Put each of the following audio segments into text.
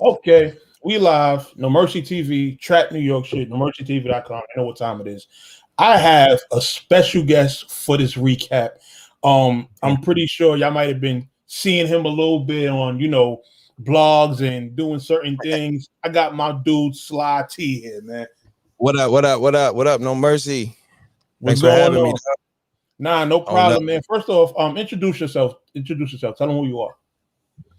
Okay, we live. No Mercy TV, Trap New York shit. NoMercyTV.com. I know what time it is. I have a special guest for this recap. I'm pretty sure y'all might have been seeing him a little bit on, blogs and doing certain things. I got my dude Slye T here, man. What up? What up? What up? What up? No Mercy. What's Thanks for going having on? me. Nah, no problem, man. First off, introduce yourself. Tell them who you are.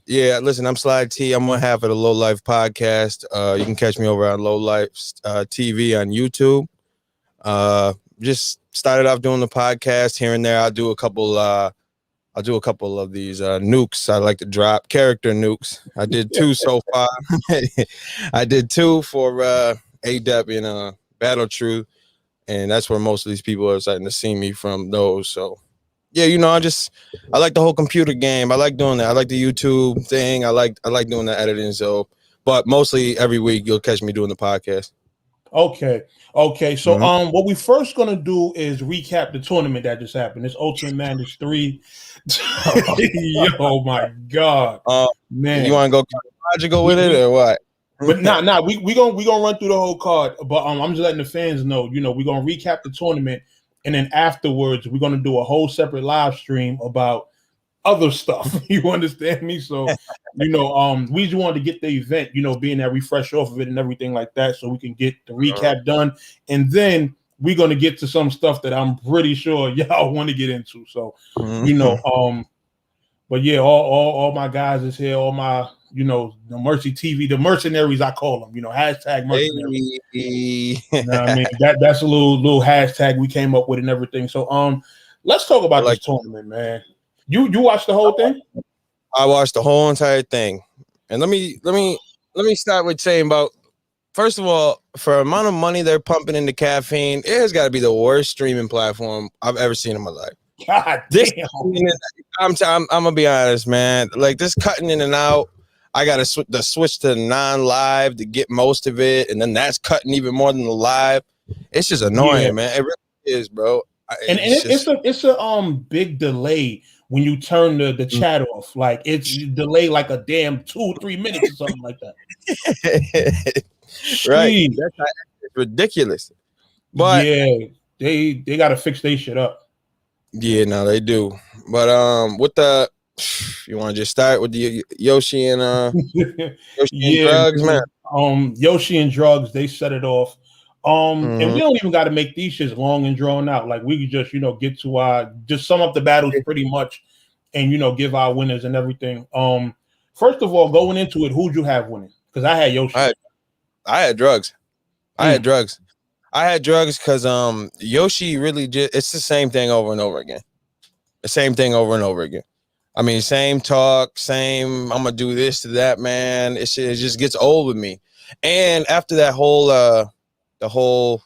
Yeah, listen, I'm Slye T. I'm one half of the Low Life podcast. You can catch me over on Low Life TV on YouTube. Just started off doing the podcast here and there. I'll do a couple of these nukes. I like to drop character nukes. I did 2 so far. I did 2 for ADEP and Battle Truth, and that's where most of these people are starting to see me from those. So yeah, I like the whole computer game. I like doing that. I like the YouTube thing. I like doing the editing. So, but mostly every week you'll catch me doing the podcast. Okay. So what we first gonna do is recap the tournament that just happened. It's Ultimate Madness 3. Yo, my God, man! You want to go logical with it or what? But nah. We gonna run through the whole card. But I'm just letting the fans know. We're gonna recap the tournament, and then afterwards we're gonna do a whole separate live stream about other stuff. You understand me? So, we just wanted to get the event, being that we fresh off of it and everything like that, so we can get the recap done, and then we're gonna get to some stuff that I'm pretty sure y'all want to get into. So, but yeah, all my guys is here. All my, the Mercy TV, the mercenaries I call them. Hashtag mercenaries. Hey. I mean, that's a little hashtag we came up with and everything. So, let's talk about this tournament, man. You watched the whole thing? I watched the whole entire thing, and let me start with saying about, first of all, for the amount of money they're pumping into caffeine, it has got to be the worst streaming platform I've ever seen in my life. God damn. I'm gonna be honest, man. Like this cutting in and out, I gotta switch to non-live to get most of it, and then that's cutting even more than the live. It's just annoying, man. It really is, bro. It's a big delay when you turn the chat off. Like it's delayed like a damn 2-3 minutes or something like that. Right. It's ridiculous. But yeah, they got to fix their shit up. Yeah, no, they do. But you want to just start with the Yoshi and and drugs, man. Yoshi and drugs, they set it off. And we don't even got to make these shits long and drawn out. Like we could just, get to just sum up the battles pretty much, and give our winners and everything. First of all, going into it, who'd you have winning? Because I had Yoshi. I had drugs. I had drugs because Yoshi really just, it's the same thing over and over again. The same thing over and over again. I mean, same talk, same. I'm gonna do this to that, man. It just gets old with me. And after that whole the whole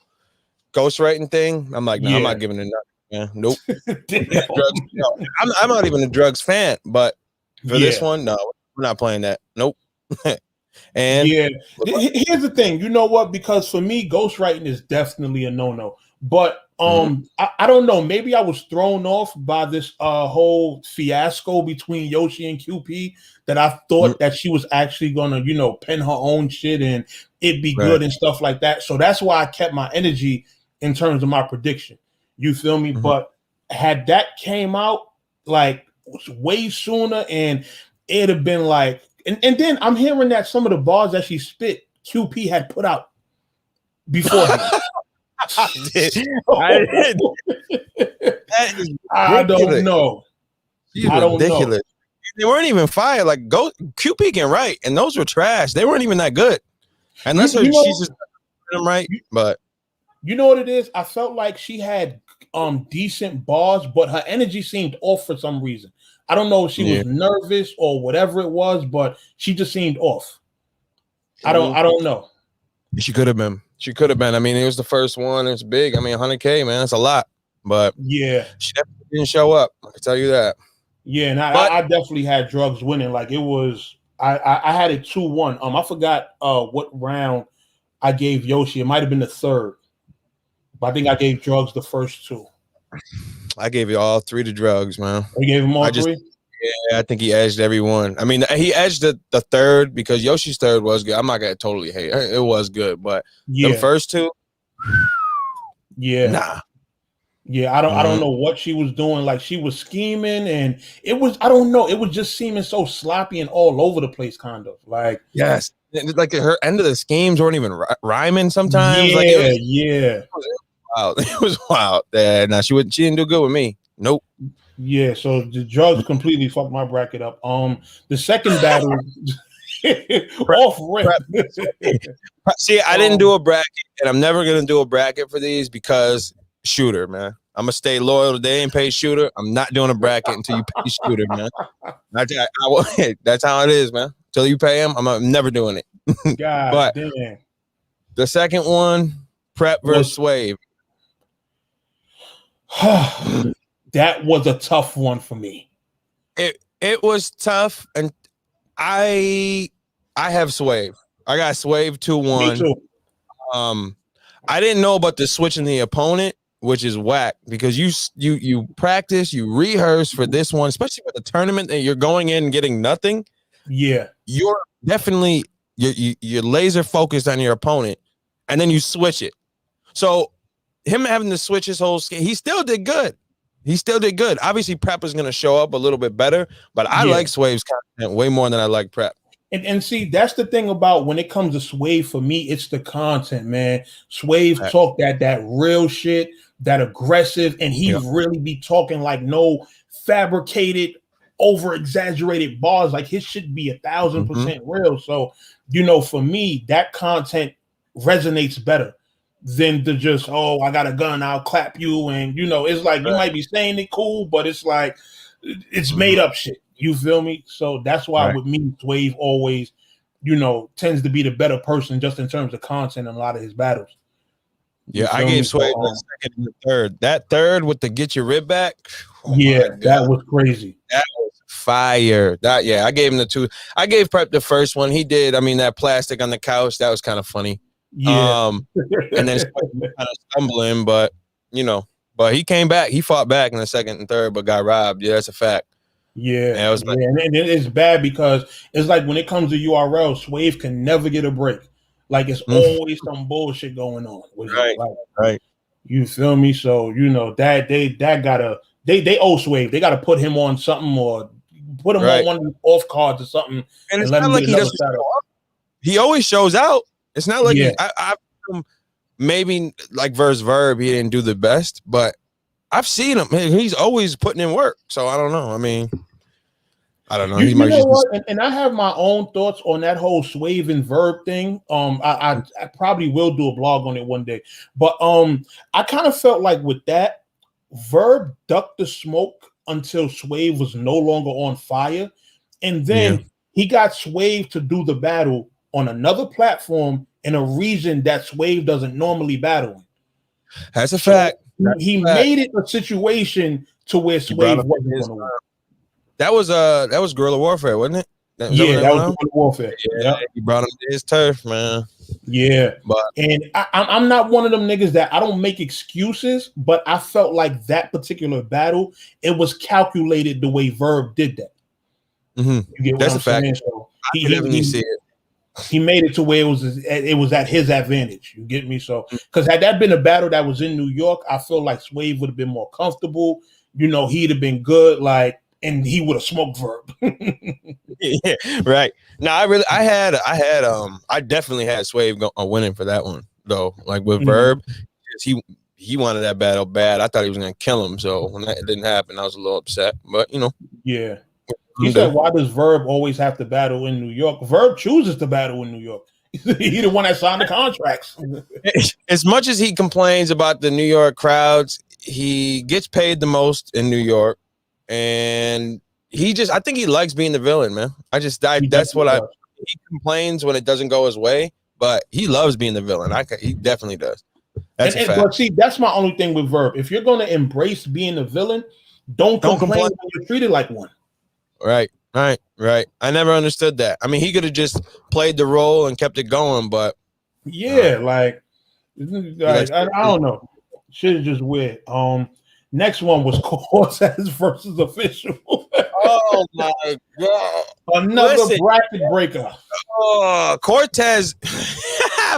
ghostwriting thing, I'm like, no, I'm not giving it enough. Yeah, nope. Drugs, no. I'm not even a drugs fan, but for this one, no, we're not playing that. Nope. And here's the thing, you know what? Because for me, ghostwriting is definitely a no-no. But I don't know. Maybe I was thrown off by this whole fiasco between Yoshi and QP that I thought that she was actually gonna, pen her own shit and it'd be good and stuff like that. So that's why I kept my energy in terms of my prediction. You feel me? But had that came out like way sooner, and it'd have been like, and then I'm hearing that some of the bars that she spit, QP had put out before. I don't know. I don't know. They weren't even fire. Like QP can write, and those were trash. They weren't even that good. Unless she's just them right. But you know what it is? I felt like she had decent bars, but her energy seemed off for some reason. I don't know if she was nervous or whatever it was, but she just seemed off. I don't know. She could have been. I mean, it was the first one. It's big. I mean, 100K, man. That's a lot. But yeah, she definitely didn't show up. I can tell you that. Yeah, and I definitely had drugs winning. Like it was, I had it 2-1. I forgot what round I gave Yoshi. It might have been the third, but I think I gave drugs the first 2. I gave you all 3 to drugs, man. You gave him all 3? Yeah, I think he edged everyone. I mean, he edged the third because Yoshi's third was good. I'm not gonna totally hate it. It was good, but the first two, nah. Yeah, I don't know what she was doing. Like she was scheming, and it was I don't know. It was just seeming so sloppy and all over the place, kind of like yes, like her end of the schemes weren't even rhyming sometimes. Yeah, like it was, yeah. Wow, it was wild. Yeah, nah, she didn't do good with me. Nope. Yeah, so the drugs completely fucked my bracket up. The second battle off rip. See, I didn't do a bracket, and I'm never gonna do a bracket for these because Shooter, man. I'm gonna stay loyal to they ain't pay Shooter. I'm not doing a bracket until you pay Shooter, man. That's how it is, man. Until you pay him, I'm never doing it. God but damn. The second one, Prep versus Swave. That was a tough one for me. It was tough, and I have Swave. I got Swave 2-1. Me too. I didn't know about the switching the opponent, which is whack because you practice, you rehearse for this one, especially with the tournament that you're going in and getting nothing. Yeah, you're definitely you're laser focused on your opponent, and then you switch it. So him having to switch his whole scheme, he still did good. Obviously, Prep is going to show up a little bit better, but I like Swave's content way more than I like Prep. And see, that's the thing about when it comes to Swave, for me, it's the content, man. Swave talk that real shit, that aggressive, and he really be talking like no fabricated, over-exaggerated bars. Like his shit be 1,000% real. So, for me, that content resonates better than to just, oh, I got a gun, I'll clap you. And, it's like you might be saying it cool, but it's like it's made up shit. You feel me? So that's why with me, Swave always, tends to be the better person just in terms of content in a lot of his battles. Yeah, I gave Swave the second and the third. That third with the get your rib back. Oh that was crazy. That was fire. I gave him the two. I gave Prep the first one. He did. I mean, that plastic on the couch, that was kind of funny. Yeah. And then kind of stumbling, but but he came back. He fought back in the second and third, but got robbed. Yeah, that's a fact. Yeah, and it's bad because it's like when it comes to URL, Swave can never get a break. Like it's always some bullshit going on. Right. You feel me? So that they owe Swave. They got to put him on something or put him on one of the off cards or something. And it's not like he doesn't show up. He always shows out. It's not like I maybe like verse Verb, he didn't do the best, but I've seen him. He's always putting in work. So I don't know. I mean, I don't know. You know what? And I have my own thoughts on that whole Swave and Verb thing. I probably will do a blog on it one day. But I kind of felt like with that, Verb ducked the smoke until Swave was no longer on fire. And then he got Swave to do the battle on another platform in a region that Swave doesn't normally battle in. That's a fact. He made it a situation to where Swave wasn't going to win. That was guerrilla warfare, wasn't it? That was guerrilla warfare. Yeah, he brought him to his turf, man. Yeah, and I'm not one of them niggas that I don't make excuses, but I felt like that particular battle, it was calculated the way Verb did that. You get what I'm saying? So I definitely see it. He made it to where it was at his advantage. You get me? So, because had that been a battle that was in New York, I feel like Swave would have been more comfortable. He'd have been good, and he would have smoked Verb. Yeah, right. No, I definitely had Swave winning for that one though. Like with Verb, he wanted that battle bad. I thought he was gonna kill him. So when that didn't happen, I was a little upset. But yeah. He said, why does Verb always have to battle in New York? Verb chooses to battle in New York. He the one that signed the contracts. As much as he complains about the New York crowds, he gets paid the most in New York. And I think he likes being the villain, man. He complains when it doesn't go his way, but he loves being the villain. He definitely does. That's a fact. But see, that's my only thing with Verb. If you're going to embrace being a villain, don't complain when you're treated like one. Right. I never understood that. I mean, he could have just played the role and kept it going, but I don't know. Shit is just weird. Next one was Cortez versus Official. Oh my God. Another bracket breaker. Oh, Cortez.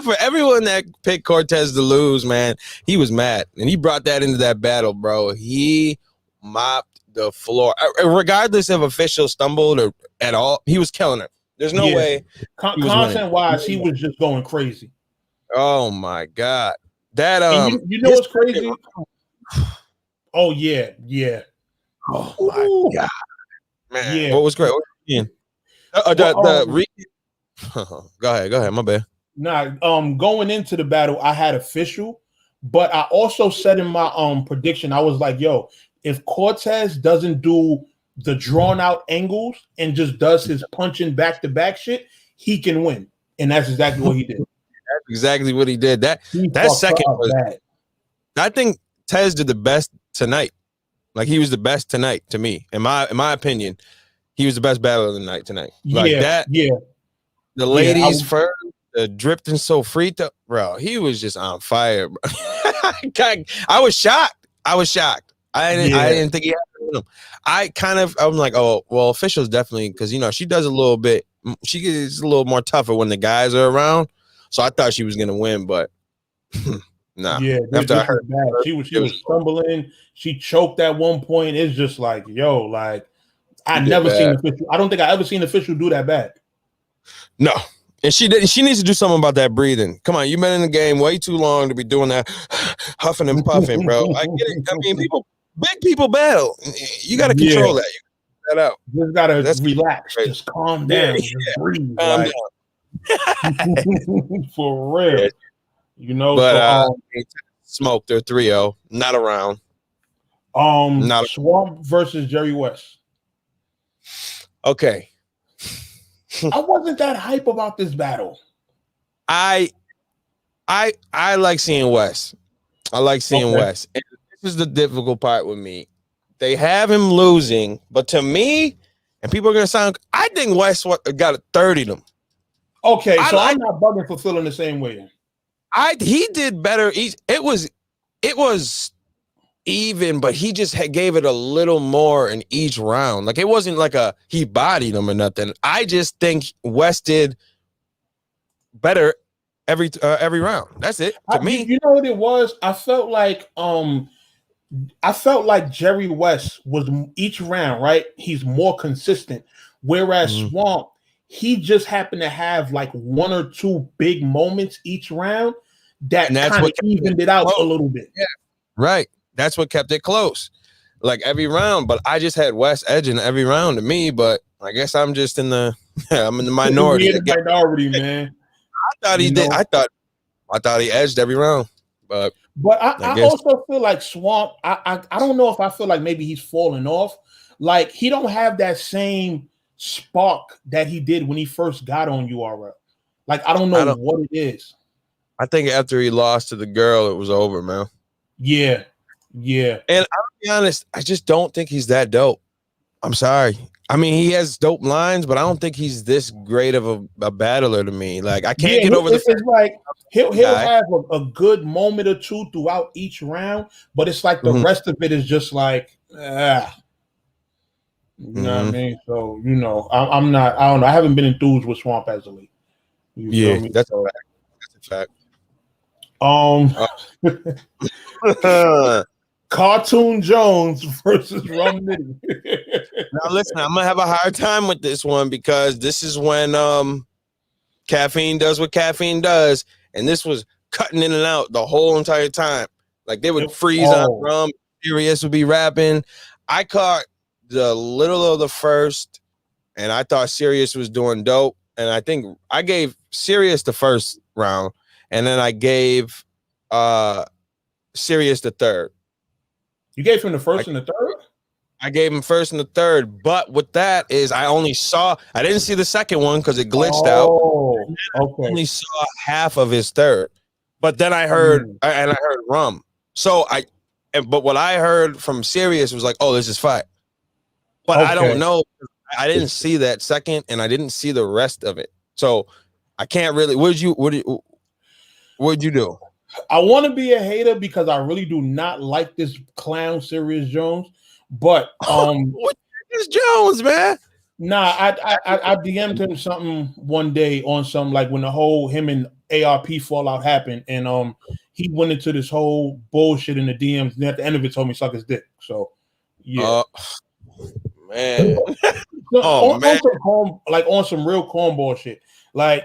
For everyone that picked Cortez to lose, man, he was mad. And he brought that into that battle, bro. He mopped the floor. Regardless if Official stumbled or at all, he was killing it. There's no way. Content-wise, he was just going crazy. Oh, my God. That you know what's crazy? Oh, yeah. Oh, my God. Man, yeah. What was great? Go ahead, my bad. Nah, going into the battle, I had Official, but I also said in my prediction, I was like, yo, if Cortez doesn't do the drawn out angles and just does his punching back-to-back shit, he can win. And that's exactly what he did. That's exactly what he did. That second was bad. I think Tez did the best tonight. Like, he was the best tonight to me. In my opinion, he was the best battler of the night tonight. Like the ladies first, the drifting so free to, bro, he was just on fire, bro. I was shocked. I didn't think he had it in him. I'm like, oh, well, Official's definitely, because, you know, she does a little bit, she gets a little more tougher when the guys are around. So I thought she was going to win, but nah. Yeah, after I heard that, she was stumbling. She choked at one point. It's just like, yo, like, I never seen Official. I don't think I ever seen Official do that bad. No. And she needs to do something about that breathing. Come on, you've been in the game way too long to be doing that huffing and puffing, bro. I get it. I mean, big people battle. You got to control that. You got that out. Just got to relax. Just calm down. Just breathe. For real. You know, but smoked their 3-0. Not around. Swamp versus Jerry West. Okay. I wasn't that hype about this battle. I like seeing West. I like seeing West. And this is the difficult part with me. They have him losing, but to me, and people are gonna sound, I think West got 30 them. Okay, so I'm not bugging for feeling the same way. He did better. It was even, but he just gave it a little more in each round. Like, it wasn't like he bodied him or nothing. I just think West did better every round. That's it to me. You know what it was? I felt like Jerry West was each round, right? He's more consistent. Whereas Swamp, he just happened to have like one or two big moments each round that kind of evened it out a little bit. Yeah, right. That's what kept it close, like every round. But I just had West edging every round to me. But I guess I'm just in the I'm in the minority. Man. I thought he did. I thought he edged every round. But I also feel like Swamp. I don't know if I feel like maybe he's falling off. Like, he don't have that same spark that he did when he first got on URL. Like, I don't know what it is. I think after he lost to the girl, it was over, man. Yeah. And I'll be honest, I just don't think he's that dope. I'm sorry. I mean, he has dope lines, but I don't think he's this great of a battler to me. Like, I can't get over the fact. It's like he'll have a good moment or two throughout each round, but it's like the rest of it is just like, you know what I mean? So, you know, I'm not, I don't know. I haven't been enthused with Swamp as a league. That's a fact. Cartoon Jones versus Rum Nitty. Now listen, I'm gonna have a hard time with this one because this is when caffeine does what caffeine does, and this was cutting in and out the whole entire time. Like, they would freeze on Rum, Sirius would be rapping. I caught the little of the first, and I thought Sirius was doing dope. And I think I gave Sirius the first round, and then I gave Sirius the third. You gave him the first and the third? I gave him first and the third, but with that is I didn't see the second one because it glitched out. Okay. I only saw half of his third, but then I heard I heard Rum. So but what I heard from Sirius was like, oh, this is fire. But I don't know. I didn't see that second, and I didn't see the rest of it. So I can't really. What'd you do? I want to be a hater because I really do not like this clown Serious Jones. But what is Jones, man? Nah, I DM'd him something one day on some like when the whole him and ARP fallout happened, and he went into this whole bullshit in the DMs, and at the end of it told me suck his dick. So yeah, man. On some real cornball shit. Like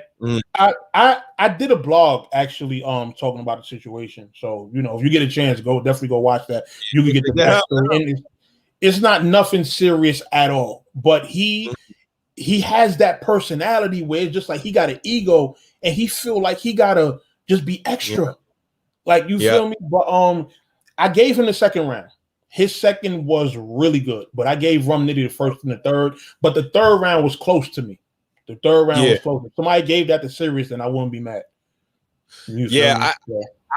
I did a blog actually talking about the situation. So if you get a chance, definitely go watch that. You can get the best story. It's not nothing serious at all, but he has that personality where it's just like he got an ego and he feel like he gotta just be extra. Like you feel me? But I gave him the second round. His second was really good, but I gave Rum Nitty the first and the third. But the third round was close to me. The third round was close. If somebody gave that to Serious, then I wouldn't be mad. I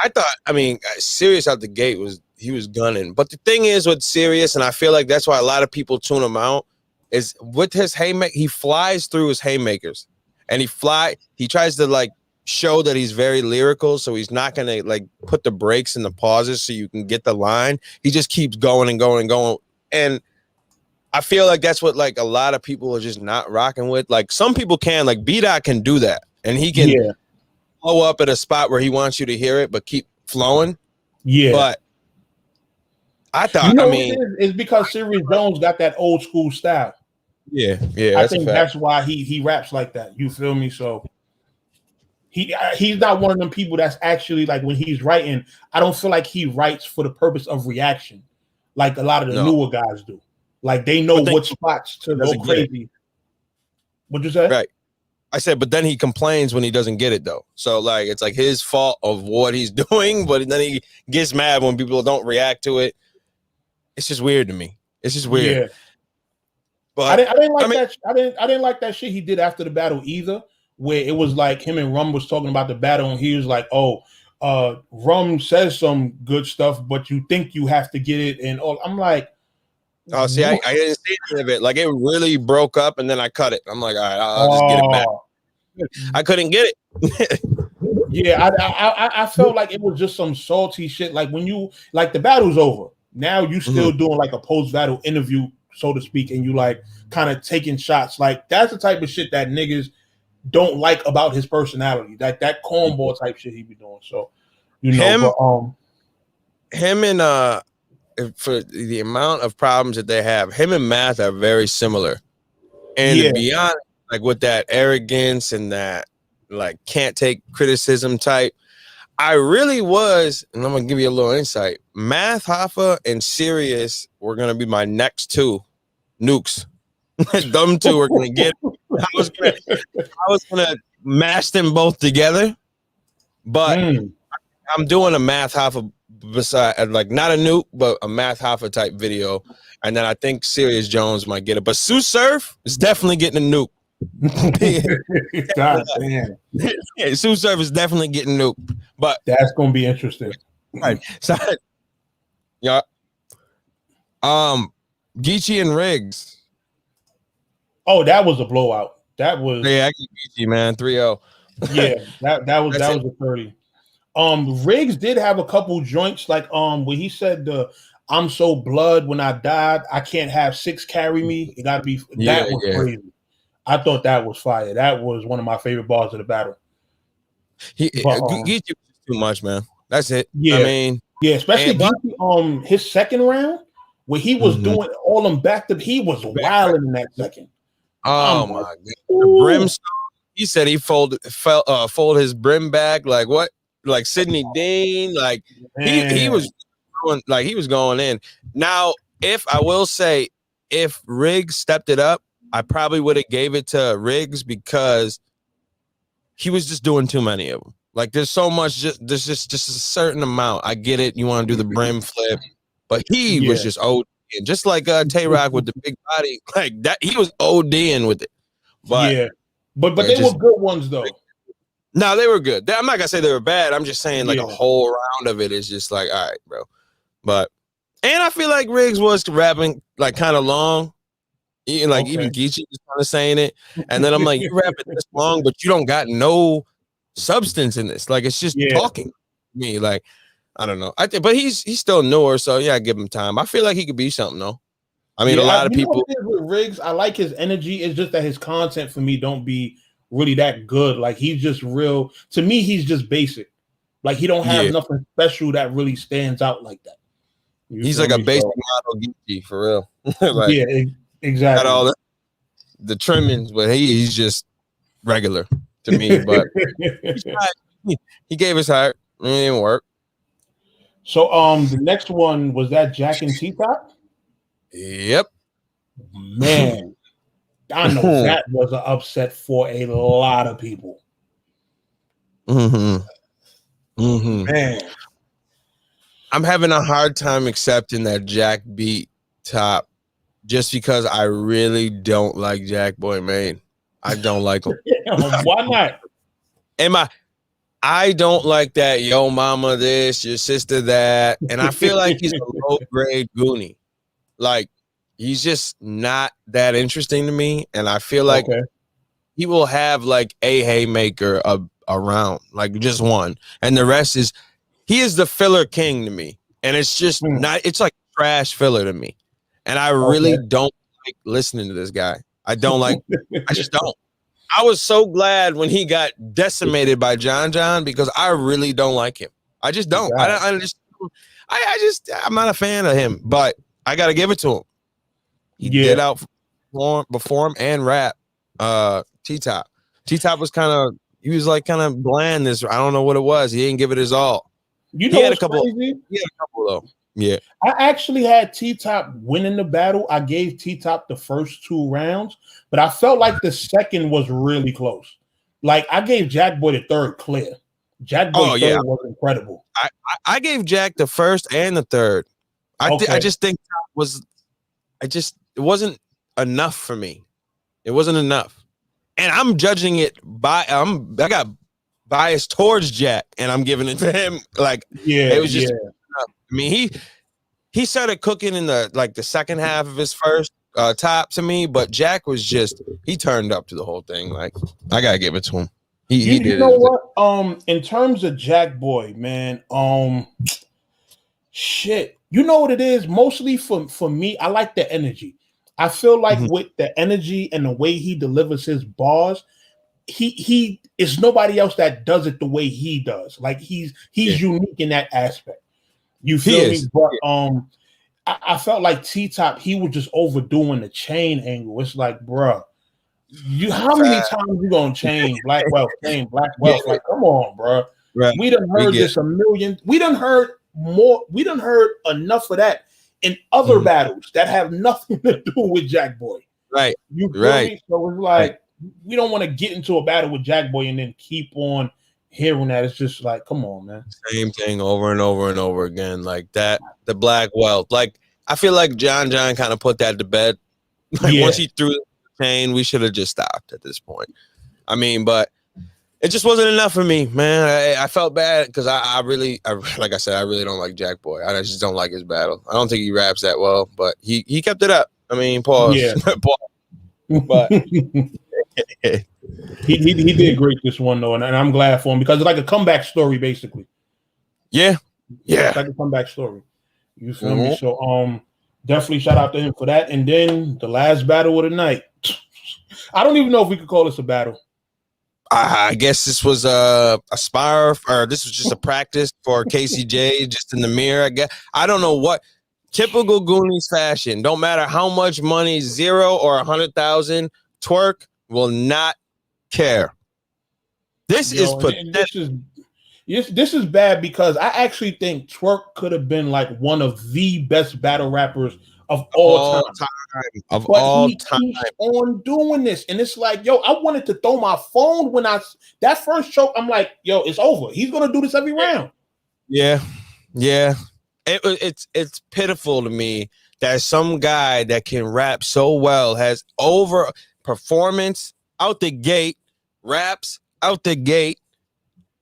thought, Serious out the gate he was gunning. But the thing is with Serious, and I feel like that's why a lot of people tune him out, is with his haymaker, he flies through his haymakers. And he tries to like show that he's very lyrical, so he's not gonna like put the breaks and the pauses so you can get the line. He just keeps going and going and going. And I feel like that's what like a lot of people are just not rocking with. Like some people can, like B-Dot can do that, and he can blow up at a spot where he wants you to hear it, but keep flowing. Yeah. But I thought, it's because Serious Jones got that old school style. Yeah. I think that's why he raps like that. You feel me? So he's not one of them people that's actually like when he's writing, I don't feel like he writes for the purpose of reaction, like a lot of the newer guys do. Like they know what spots to go crazy. What'd you say? Right. I said, but then he complains when he doesn't get it though. So like it's like his fault of what he's doing, but then he gets mad when people don't react to it. It's just weird to me. It's just weird. Yeah. But I didn't like that shit he did after the battle either, where it was like him and Rum was talking about the battle, and he was like, Rum says some good stuff, but you think you have to get it, and all. I'm like, oh, see, I didn't see any of it. Like it really broke up, and then I cut it. I'm like, all right, I'll just get it back. I couldn't get it. Yeah, I felt like it was just some salty shit. Like when you like the battle's over, now you still doing like a post-battle interview, so to speak, and you like kind of taking shots. Like that's the type of shit that niggas don't like about his personality, like that cornball type shit he be doing. So him and for the amount of problems that they have, him and Math are very similar. And to be honest, like with that arrogance and that like can't take criticism type, I really was, and I'm gonna give you a little insight. Math, Hoffa, and Serious were gonna be my next two nukes. Them two are gonna get. I was gonna mash them both together, but I'm doing a Math Hoffa beside, like not a nuke, but a Math Hoffa type video, and then I think Serious Jones might get it. But Sue Surf is definitely getting a nuke. God damn. Yeah, Sue Surf is definitely getting nuked. But that's gonna be interesting. Right. So yeah. Geechee and Riggs. Oh, that was a blowout. That was I get Geechee, man. 3-0. Yeah, that was a 30. Riggs did have a couple joints like when he said I'm so blood when I died, I can't have 6 carry me. It gotta be that was crazy. I thought that was fire. That was one of my favorite bars of the battle. Geechee was too much, man. That's it. Yeah, I mean, especially Geechee, his second round where he was doing all them back to, he was wilding in that second. Oh my god, the brimstone. He said he fold his brim back like what? Like Sidney Dean. Like he was going, like he was going in. Now, if I will say, if Riggs stepped it up, I probably would have gave it to Riggs because he was just doing too many of them. Like there's so much, there's just a certain amount. I get it. You want to do the brim flip, but he was just ODing, just like Tay-Rock with the big body, like that. He was ODing with it. But but they were good ones though. No, they were good. I'm not gonna say they were bad. I'm just saying like a whole round of it is just like, all right, bro. But and I feel like Riggs was rapping like kind of long. Even Geechee was kind of saying it, and then I'm like, you rapping this long, but you don't got no substance in this. Like it's just talking. me. Like, I don't know. But he's still newer, so yeah, I give him time. I feel like he could be something though. I mean, a lot of people. What it is with Riggs, I like his energy. It's just that his content for me don't be really that good. Like he's just real. To me, he's just basic. Like he don't have nothing special that really stands out like that. He's like a basic model Geechee for real. Like, yeah, exactly. Got all the trimmings, but he's just regular to me. But he gave his heart. It didn't work. So the next one was that Jack and T-Top. Yep. Man, I know that was an upset for a lot of people. Man, I'm having a hard time accepting that Jack beat Top just because I really don't like Jack Boy Maine. I don't like him. Why not? I don't like that. Yo, mama, this, your sister, that. And I feel like he's a low grade Goonie. Like, he's just not that interesting to me. And I feel like he will have like a haymaker around, like just one. And the rest is, he is the filler king to me. And it's just not, it's like trash filler to me. And I really don't like listening to this guy. I don't like, I just don't. I was so glad when he got decimated by John because I really don't like him. I just don't. I'm not a fan of him, but I got to give it to him. He did out before him and rap. T-Top was kind of bland. I don't know what it was. He didn't give it his all. He had a couple though. Yeah. I actually had T-Top winning the battle. I gave T-Top the first 2 rounds, but I felt like the second was really close. Like I gave Jack Boy the third clear. Jack Boy third was incredible. I gave Jack the first and the third. I just think it wasn't enough for me. It wasn't enough. And I'm judging it I got bias towards Jack and I'm giving it to him. Like, it was just enough. I mean, he started cooking in the second half of his first top to me, but Jack was he turned up to the whole thing. Like, I gotta give it to him. He did. You know what? In terms of Jack Boy, man, shit. You know what it is? Mostly for me, I like the energy. I feel like with the energy and the way he delivers his bars, he is nobody else that does it the way he does. Like he's unique in that aspect. You feel me? But I felt like T-Top, he was just overdoing the chain angle. It's like, bruh, how many times you gonna chain black wealth? Like, come on, bruh. Right. We done heard this a million. We done heard more. We done heard enough of that in other battles that have nothing to do with Jack Boy. Right. You feel me? So it's like we don't want to get into a battle with Jack Boy and then keep on hearing that. It's just like, come on, man. Same thing over and over and over again. Like that, the black wealth. Like, I feel like John kind of put that to bed. Like once he threw the chain, we should have just stopped at this point. I mean, but it just wasn't enough for me, man. I felt bad because I really, like I said, I really don't like Jack Boy. I just don't like his battle. I don't think he raps that well, but he kept it up. I mean, pause. Yeah. But he did great this one though, and I'm glad for him because it's like a comeback story, basically. Yeah. It's like a comeback story. You feel me? So definitely shout out to him for that. And then the last battle of the night. I don't even know if we could call this a battle. I guess this was a spar, or this was just a practice for KCJ, just in the mirror. I guess I don't know what. Typical Goonies fashion. Don't matter how much money, 0 or 100,000, Twerk will not care. This is bad because I actually think Twerk could have been like one of the best battle rappers of all time. He keeps on doing this, and it's like, yo, I wanted to throw my phone when that first choke. I'm like, yo, it's over. He's gonna do this every round. Yeah. It's pitiful to me that some guy that can rap so well has over performance out the gate, raps out the gate,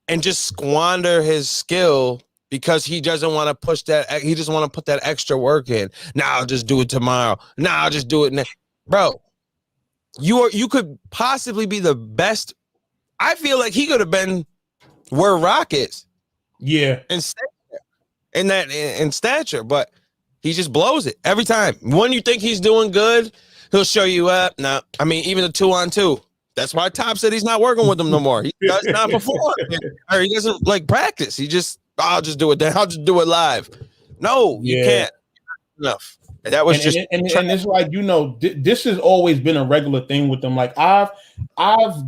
and just squander his skill because he doesn't want to push that. He just want to put that extra work in. Now I'll just do it tomorrow. Now I'll just do it next. Bro, you could possibly be the best. I feel like he could have been where Rock is. Yeah. In stature, but he just blows it every time. When you think he's doing good, he'll show you up. No, I mean, even the 2-on-2. That's why Top said he's not working with them no more. He does not perform, or he doesn't like practice. He just, I'll just do it then. I'll just do it live. No, you can't. Enough. That was and it's like, you know, this has always been a regular thing with them. Like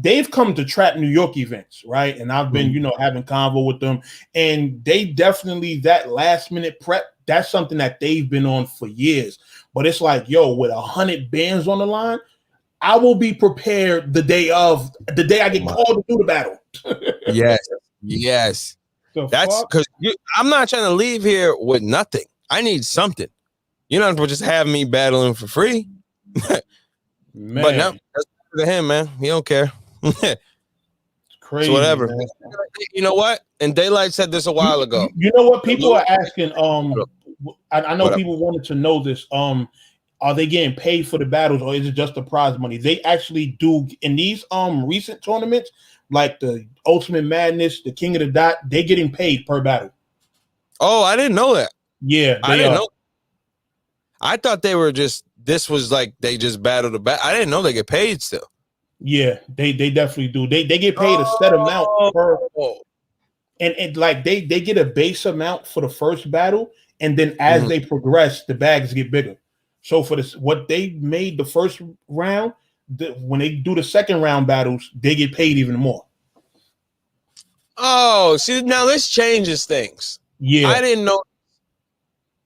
they've come to Trap New York events, right? And I've been, you know, having convo with them, and they definitely, that last minute prep, that's something that they've been on for years. But it's like, yo, with 100 bands on the line, I will be prepared the day I get called to do the battle. Yes. That's because I'm not trying to leave here with nothing. I need something. You're not going to just have me battling for free. Man. But no, that's to him, man. He don't care. Crazy. So whatever. Man. You know what? And Daylight said this a while ago. You know what? People are asking. I know people wanted to know this. Are they getting paid for the battles, or is it just the prize money? They actually do in these recent tournaments, like the Ultimate Madness, the King of the Dot. They're getting paid per battle. Oh, I didn't know that. Yeah, I didn't know. I thought they were just. This was like they just battled the bat. I didn't know they get paid still. Yeah, they definitely do. They get paid a set amount per. And like they get a base amount for the first battle, and then as they progress, the bags get bigger. So for this, what they made the first round, when they do the second round battles, they get paid even more. Oh, see, now this changes things. Yeah, I didn't know.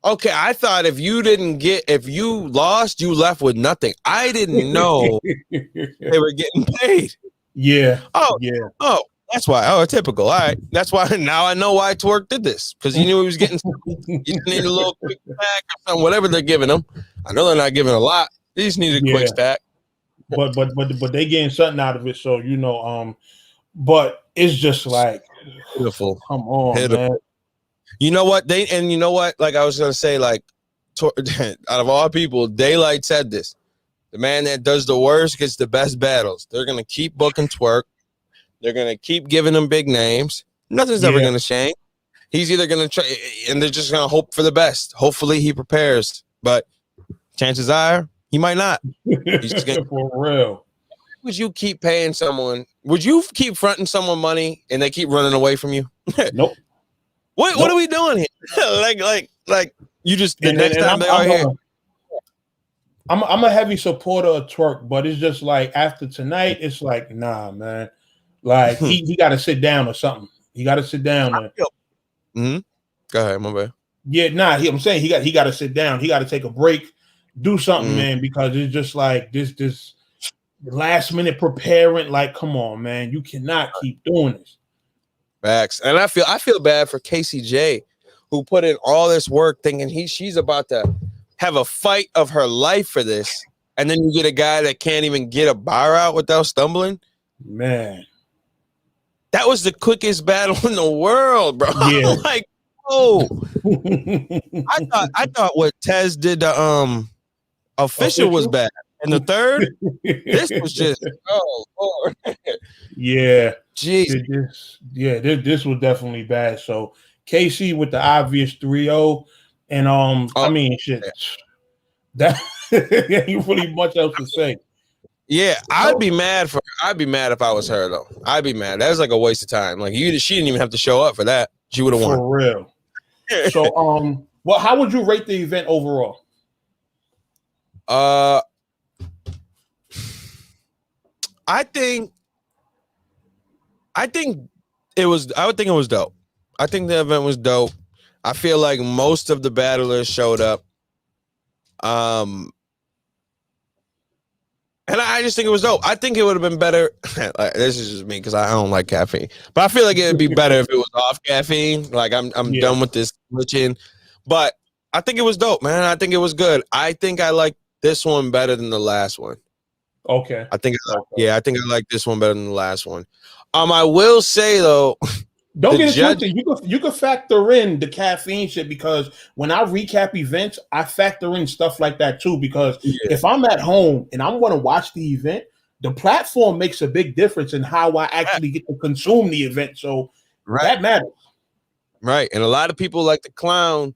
Okay, I thought if you lost, you left with nothing. I didn't know they were getting paid. Yeah. Oh, that's why. Oh, typical. All right. That's why now I know why Twerk did this, because he knew he was getting. He just needed a little quick stack or something, whatever they're giving him. I know they're not giving a lot. They just needed a quick stack. But they getting something out of it. So you know, but it's just like beautiful. Come on, man. You know what you know what? Like I was gonna say, like out of all people, Daylight said this. The man that does the worst gets the best battles. They're gonna keep booking Twerk. They're going to keep giving him big names. Nothing's ever going to change. He's either going to try, and they're just going to hope for the best. Hopefully he prepares, but chances are he might not. He's just gonna, for real. Would you keep paying someone? Would you keep fronting someone money and they keep running away from you? Nope. What are we doing here? like you just the next time they are here. I'm a heavy supporter of Twerk, but it's just like after tonight, it's like, nah, man. Like he got to sit down or something. He got to sit down. Go ahead, my bad. Yeah, I'm saying he got to sit down. He got to take a break, do something, man, because it's just like this last minute preparing. Like, come on, man, you cannot keep doing this. Facts, and I feel bad for KCJ, who put in all this work, thinking she's about to have a fight of her life for this, and then you get a guy that can't even get a bar out without stumbling. Man. That was the quickest battle in the world, bro. Yeah. Like, oh, I thought what Tez did to official was bad, and the third, this was just Lord. Yeah, jeez, this was definitely bad. So KC with the obvious 3-0, and I mean, shit, that ain't really much else to say. Yeah, I'd be mad if I was her though. I'd be mad. That was like a waste of time. Like she didn't even have to show up for that. She would have won. For real. So well, how would you rate the event overall? I think it was. I would think it was dope. I think the event was dope. I feel like most of the battlers showed up. And I just think it was dope. I think it would have been better. Like, this is just me because I don't like caffeine. But I feel like it would be better if it was off caffeine. Like I'm done with this glitching. But I think it was dope, man. I think it was good. I think I like this one better than the last one. Okay. I think I like this one better than the last one. I will say though, don't get it twisted. You could factor in the caffeine shit, because when I recap events, I factor in stuff like that too. Because if I'm at home and I'm going to watch the event, the platform makes a big difference in how I actually get to consume the event. So that matters. Right. And a lot of people like to clown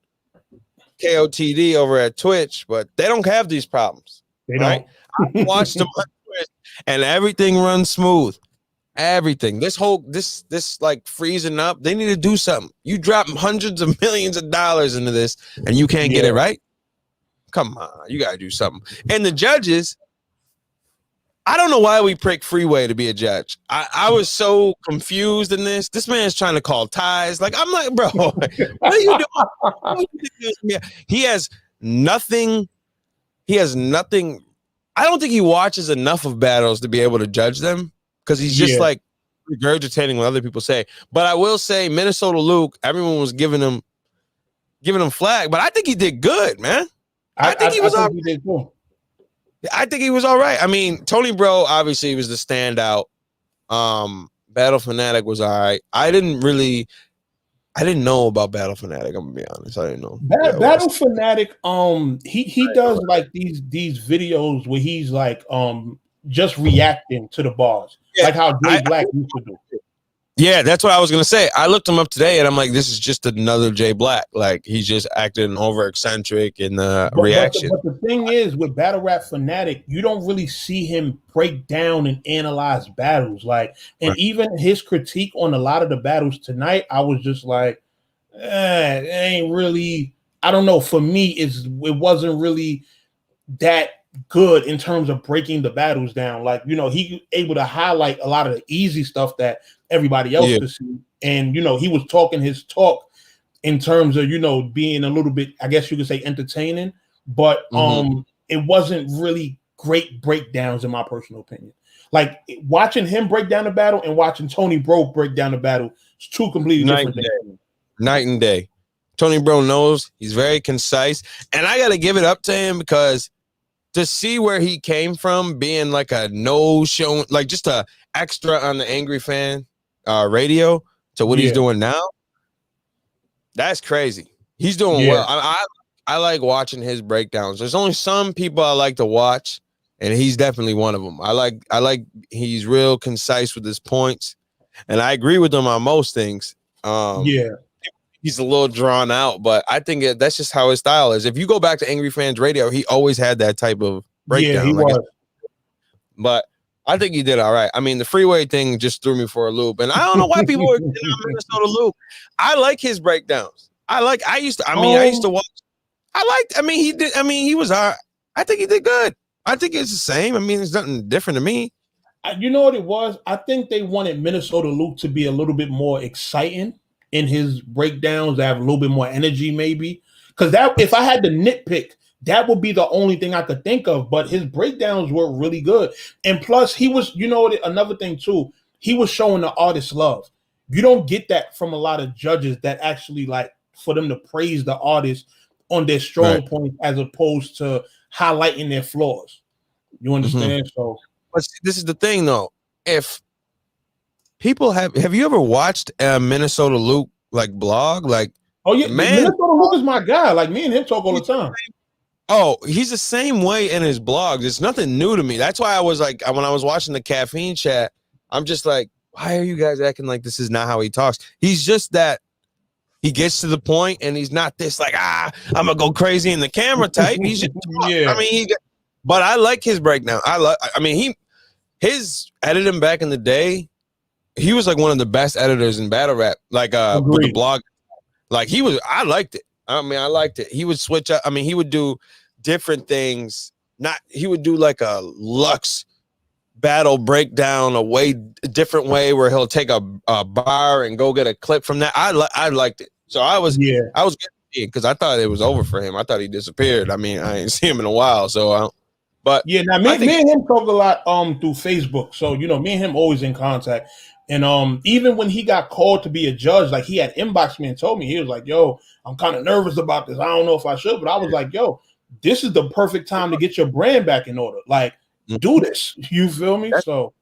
KOTD over at Twitch, but they don't have these problems. They right? don't. I watched them on Twitch and everything runs smooth. Everything. This like freezing up, they need to do something. You drop hundreds of millions of dollars into this and you can't get it right. Come on, you gotta do something. And the judges, I don't know why we picked Freeway to be a judge. I was so confused in this. This man's trying to call ties. Like, I'm like, bro, what are you doing? He has nothing. He has nothing. I don't think he watches enough of battles to be able to judge them because he's just like regurgitating what other people say. But I will say, Minnesota Luke, everyone was giving him flag, but I think he did good, man. I think he was all right. I think he was all right. I mean, Tony Bro obviously was the standout. Battle Fanatic was all right. I didn't know about Battle Fanatic. I'm gonna be honest. I didn't know. Battle Fanatic, he does like these videos where he's like just reacting to the bars, like how Jay Black used to do. Yeah, that's what I was gonna say. I looked him up today, and I'm like, this is just another Jay Black. Like he's just acting over eccentric in the reaction. But the thing is, with Battle Rap Fanatic, you don't really see him break down and analyze battles. Like, and even his critique on a lot of the battles tonight, I was just like, it ain't really. I don't know. For me, it wasn't really that good in terms of breaking the battles down. Like, you know, he able to highlight a lot of the easy stuff that everybody else could see. And, you know, he was talking his talk in terms of, you know, being a little bit, I guess you could say, entertaining, but it wasn't really great breakdowns in my personal opinion. Like watching him break down the battle and watching Tony Bro break down the battle is two completely different things. Night and day. Tony Bro knows, he's very concise, and I got to give it up to him because to see where he came from, being like a no show, like just a extra on the Angry Fan radio to what he's doing now, that's crazy. He's doing well. I like watching his breakdowns. There's only some people I like to watch, and he's definitely one of them. I like he's real concise with his points, and I agree with him on most things. He's a little drawn out, but I think that's just how his style is. If you go back to Angry Fans Radio, he always had that type of breakdown. Yeah, he was. But I think he did all right. I mean, the Freeway thing just threw me for a loop, and I don't know why people are getting on Minnesota Luke. I like his breakdowns. I used to watch. He was all right. I think he did good. I think it's the same. I mean, it's nothing different to me. You know what it was? I think they wanted Minnesota Luke to be a little bit more exciting in his breakdowns, to have a little bit more energy, maybe. Because that, if I had to nitpick, that would be the only thing I could think of. But his breakdowns were really good. And plus, he was, you know, another thing too, he was showing the artist love. You don't get that from a lot of judges that actually like for them to praise the artist on their strong points as opposed to highlighting their flaws. You understand? So, but this is the thing though. If people have you ever watched a Minnesota Luke like blog? Like, oh yeah, man, Minnesota Luke is my guy. Like me and him talk all the time. Oh, he's the same way in his blogs. It's nothing new to me. That's why I was like, when I was watching the Caffeine Chat, I'm just like, why are you guys acting like this is not how he talks? He's just that he gets to the point, and he's not this like, I'm gonna go crazy in the camera type. He's just, I mean, but I like his breakdown. His editing back in the day. He was like one of the best editors in battle rap, like with the blog. Like I liked it. I mean, I liked it. He would switch up. I mean, he would do different things. He would do like a Lux battle breakdown a different way where he'll take a bar and go get a clip from that. I liked it. So I was getting it because I thought it was over for him. I thought he disappeared. I mean, I ain't seen him in a while. So but yeah, now me and him talk a lot through Facebook. So, you know, me and him always in contact. And even when he got called to be a judge, like he had inboxed me and told me, he was like, yo, I'm kind of nervous about this. I don't know if I should, but I was like, yo, this is the perfect time to get your brand back in order. Like, do this. You feel me? So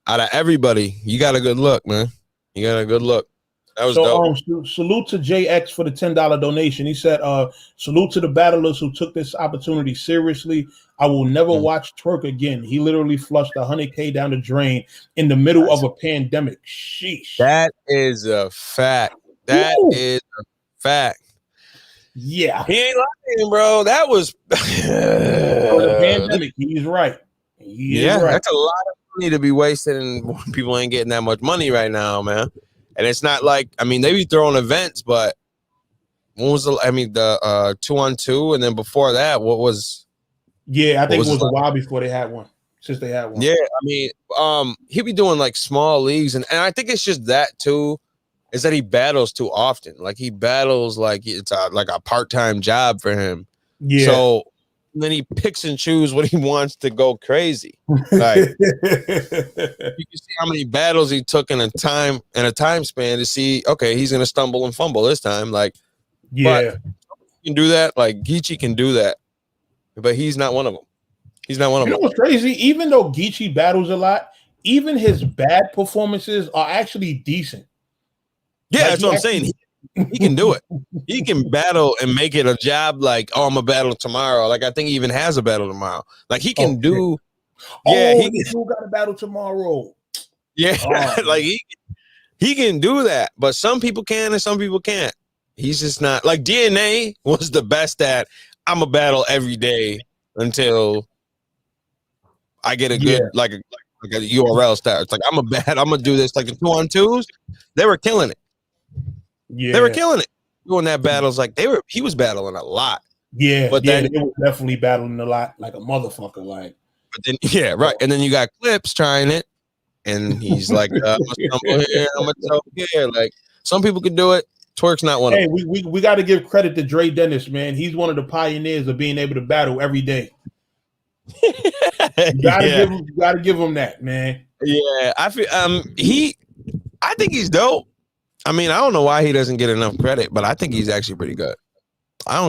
out of everybody, you got a good look, man. You got a good look. That was dope. Salute to JX for the $10 donation. He said, salute to the battlers who took this opportunity seriously. I will never watch Twerk again. He literally flushed $100K down the drain in the middle of a pandemic. Sheesh. That is a fact. That Woo! is a fact. Yeah. He ain't lying, bro. That was For the pandemic, he's right. He is right. That's a lot of money to be wasted, and people ain't getting that much money right now, man. And it's not like, I mean, they be throwing events, but when was the 2-on-2, and then before that, what was? Yeah, I think it was a while before they had one. Since they had one. Yeah, I mean, he be doing like small leagues, and I think it's just that too, is that he battles too often. Like he battles like it's like a part-time job for him. Yeah. So then he picks and chooses what he wants to go crazy. Like you can see how many battles he took in a time span to see, okay, he's gonna stumble and fumble this time. Like, yeah, but you can do that. Like Geechee can do that, but he's not one of them. He's not one of them. You know what's crazy? Even though Geechee battles a lot, even his bad performances are actually decent. Yeah, like, that's what I'm saying. He can do it. He can battle and make it a job. Like, oh, I'm a battle tomorrow. Like, I think he even has a battle tomorrow. Like, he can do. Yeah, he still got a battle tomorrow. Yeah, like he can do that. But some people can and some people can't. He's just not. Like DNA was the best at. I'm a battle every day until I get a good like a URL start. It's like I'm gonna do this. Like the 2-on-2s, they were killing it. Yeah, they were killing it doing that battles. Like he was battling a lot. Yeah, but then they were definitely battling a lot, like a motherfucker. Like, but then right. And then you got Clips trying it, and he's like, I'm gonna tell here. Like some people could do it. Twerk's not one of them. Hey, we got to give credit to Dre Dennis, man. He's one of the pioneers of being able to battle every day. You gotta give him that, man. Yeah, I feel I think he's dope. I mean, I don't know why he doesn't get enough credit, but I think he's actually pretty good. I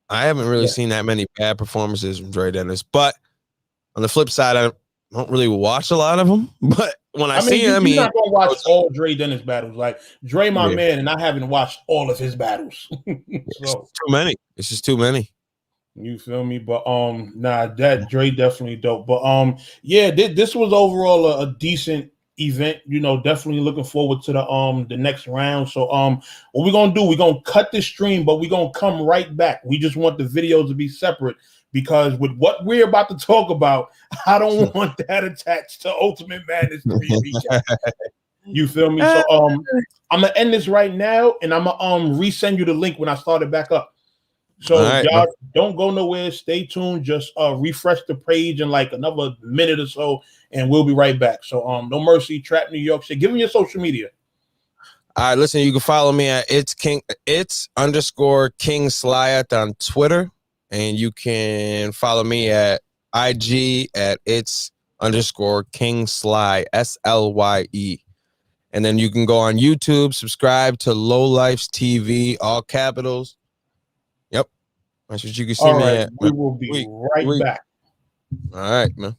haven't really seen that many bad performances from Dre Dennis, but on the flip side, I don't really watch a lot of them. But when I see him, you're not gonna watch all Dre Dennis battles. Like Dre, my man, and I haven't watched all of his battles. So it's too many. It's just too many. You feel me? But that Dre definitely dope. But this was overall a decent event. You know, definitely looking forward to the next round. So what we're gonna do, we're gonna cut the stream, but we're gonna come right back. We just want the videos to be separate because with what we're about to talk about, I don't want that attached to Ultimate Madness 3 recap. You feel me? So I'm gonna end this right now, and I'm gonna resend you the link when I start it back up. So y'all don't go nowhere. Stay tuned. Just refresh the page in like another minute or so, and we'll be right back. So No Mercy, Trap New York. So give me your social media. All right, listen, you can follow me at _King Slye on Twitter, and you can follow me at IG at _King Slye, SLYE. And then you can go on YouTube, subscribe to Low Lifes TV, all capitals. Yep. That's what you can see me at. We will be right back. All right, man.